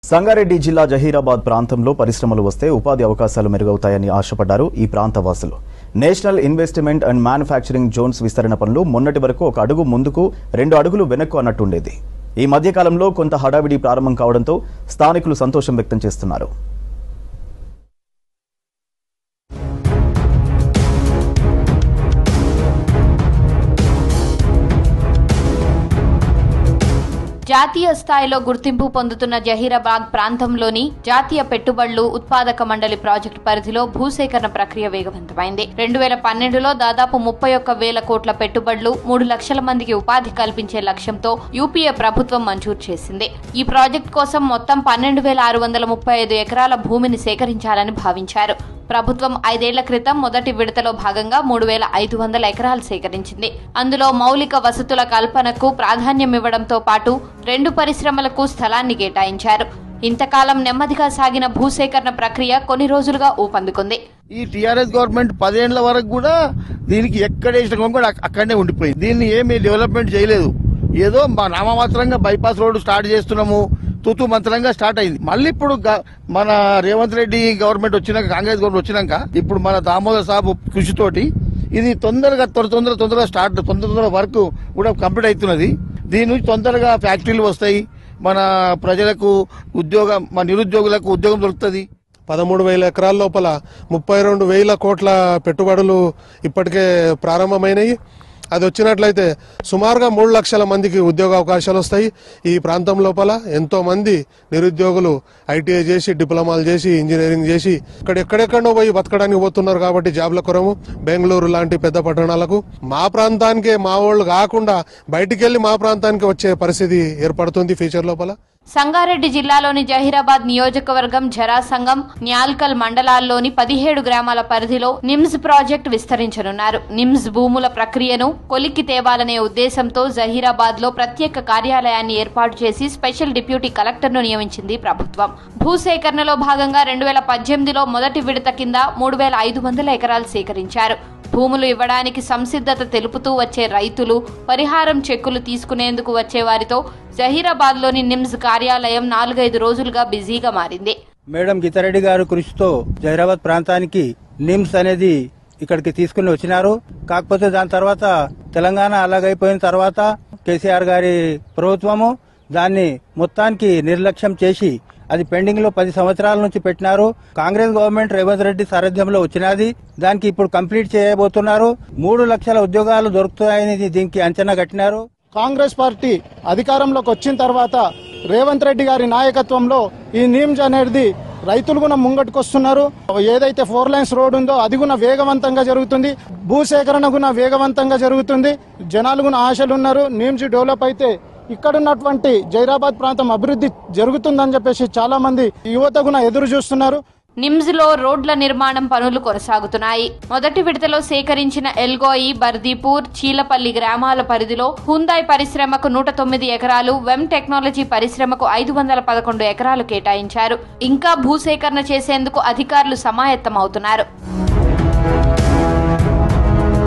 సంగారెడ్డి జిల్లా జహీరాబాద్ ప్రాంతంలో పరిశ్రమలు వస్తే ఉపాధి అవకాశాలు మెరుగవుతాయని ఆశపడ్డారు ఈ ప్రాంత వాసులు. National investment and manufacturing Jones విస్తరణ పనులు మొన్నటి వరకు ఒక అడుగు ముందుకు 2 అడుగులు వెనక్కు అన్నట్టుండేది. ఈ మధ్యకాలంలో కొంత హడావిడి ప్రారంభం కావడంతో స్థానికులు సంతోషం వ్యక్తం చేస్తున్నారు. జాతీయ స్థాయిలో గుర్తింపు పొందుతున్న జహీరాబాద్ ప్రాంతంలోని జాతీయ పెట్టుబడులు ఉత్పాదక మండలి ప్రాజెక్టు పరిధిలో భూసేకరణ ప్రక్రియ వేగవంతమైంది. 2012లో దాదాపు 31,000 కోట్ల పెట్టుబడులు 3 లక్షల మందికి ఉపాధి కల్పించే లక్ష్యంతో యూపీఏ ప్రభుత్వం మంజూరు చేసింది. ఈ ప్రాజెక్టు కోసం మొత్తం 12,635 ఎకరాల భూమిని సేకరించాలని భావించారు. ప్రభుత్వం 5 ఏళ్ల క్రితం మొదటి విడతలో భాగంగా 3,500 ఎకరాలు సేకరించింది. అందులో మౌలిక వసతుల కల్పనకు ప్రాధాన్యమివ్వడంతో పాటు 2 పరిశ్రమలకు స్థలాన్ని కేటాయించారు. ఇంతకాలం నెమ్మదిగా సాగిన భూసేకరణ ప్రక్రియ కొన్ని రోజులుగా ఊపందుకుంది. ఈ టీఆర్ఎస్ గవర్నమెంట్ 10 ఏళ్ల వరకు కూడా దీనికి ఎక్కడేసిన కూడా అక్కడనే ఉండిపోయింది. దీన్ని ఏమీ డెవలప్మెంట్ చేయలేదు. ఏదో నామమాత్రంగా బైపాస్ రోడ్డు స్టార్ట్ చేస్తున్నాము, తూతూ మంత్రంగా స్టార్ట్ అయింది. మళ్ళీ ఇప్పుడు మన రేవంత్ రెడ్డి గవర్నమెంట్ వచ్చినాక, కాంగ్రెస్ గవర్నమెంట్ వచ్చినాక ఇప్పుడు మన దామోదర్ సాబు కృషితోటి ఇది తొందరగా స్టార్ట్ తొందరగా వర్క్ కూడా కంప్లీట్ అవుతున్నది. దీని నుంచి తొందరగా ఫ్యాక్టరీలు వస్తాయి, మన ప్రజలకు ఉద్యోగం, మన నిరుద్యోగులకు ఉద్యోగం దొరుకుతుంది. 13,000 ఎకరాల లోపల 32,000 కోట్ల పెట్టుబడులు ఇప్పటికే ప్రారంభమైనవి. అది వచ్చినట్లయితే సుమారుగా 3 లక్షల మందికి ఉద్యోగ అవకాశాలు వస్తాయి. ఈ ప్రాంతం లోపల ఎంతో మంది నిరుద్యోగులు ఐటీఐ చేసి, డిప్లొమాలు చేసి, ఇంజనీరింగ్ చేసి ఎక్కడెక్కడో పోయి బతకడానికి పోతున్నారు. కాబట్టి జాబ్ల కొరము బెంగళూరు లాంటి పెద్ద పట్టణాలకు మా ప్రాంతానికే మా వాళ్ళు కాకుండా బయటికి వెళ్లి మా ప్రాంతానికి వచ్చే పరిస్థితి ఏర్పడుతుంది ఫ్యూచర్ లోపల. సంగారెడ్డి జిల్లాలోని జహీరాబాద్ నియోజకవర్గం, జరాసంగం, న్యాల్కల్ మండలాల్లోని 17 గ్రామాల పరిధిలో నిమ్స్ ప్రాజెక్టు విస్తరించనున్నారు. నిమ్స్ భూముల ప్రక్రియను కొలిక్కి తేవాలనే ఉద్దేశంతో జహీరాబాద్ లో ప్రత్యేక కార్యాలయాన్ని ఏర్పాటు చేసి స్పెషల్ డిప్యూటీ కలెక్టర్ను నియమించింది ప్రభుత్వం. భూసేకరణలో భాగంగా 2018లో మొదటి విడత కింద 3,500 ఎకరాలు సేకరించారు. భూములు ఇవ్వడానికి సంసిద్ధత తెలుపుతూ వచ్చే రైతులు, పరిహారం చెక్కులు తీసుకునేందుకు వచ్చే వారితో జహీరాబాద్ లోని నిమ్స్ కార్యాలయం 4-5 రోజులుగా బిజీగా మారింది. మేడం గీతారెడ్డి గారు కృషితో జహీరాబాద్ ప్రాంతానికి నిమ్స్ అనేది ఇక్కడికి తీసుకుని వచ్చినారు. కాకపోతే దాని తర్వాత తెలంగాణ అలాగైపోయిన తర్వాత కేసీఆర్ గారి ప్రభుత్వము దాన్ని మొత్తానికి నిర్లక్ష్యం చేసి అది పెండింగ్ లో 10 సంవత్సరాల నుంచి పెట్టినారు. కాంగ్రెస్ గవర్నమెంట్ రేవంత్ రెడ్డి సారథ్యంలో వచ్చినది. దానికి ఇప్పుడు కంప్లీట్ చేయబోతున్నారు. 3 లక్షల ఉద్యోగాలు దొరుకుతాయని దీనికి అంచనా కట్టినారు. కాంగ్రెస్ పార్టీ అధికారంలోకి వచ్చిన తర్వాత రేవంత్ రెడ్డి గారి నాయకత్వంలో ఈ నిమ్స్ అనేది రైతులు కూడా ముంగట్టుకొస్తున్నారు. ఏదైతే 4 లైన్స్ రోడ్ ఉందో అది కూడా వేగవంతంగా జరుగుతుంది. భూసేకరణ కూడా వేగవంతంగా జరుగుతుంది. జనాలు కూడా ఆశలున్నారు. నిమ్స్ డెవలప్ అయితే ఇక్కడున్నటువంటి జహీరాబాద్ ప్రాంతం అభివృద్ధి జరుగుతుందని చెప్పేసి చాలా మంది యువత కూడా ఎదురు చూస్తున్నారు. నిమ్స్ లో రోడ్ల నిర్మాణం పనులు కొనసాగుతున్నాయి. మొదటి విడతలో సేకరించిన ఎల్గోయి, బర్దీపూర్, చీలపల్లి గ్రామాల పరిధిలో హుందాయ్ పరిశ్రమకు 109 ఎకరాలు, వెమ్ టెక్నాలజీ పరిశ్రమకు 511 ఎకరాలు కేటాయించారు. ఇంకా భూసేకరణ చేసేందుకు అధికారులు సమాయత్తమవుతున్నారు.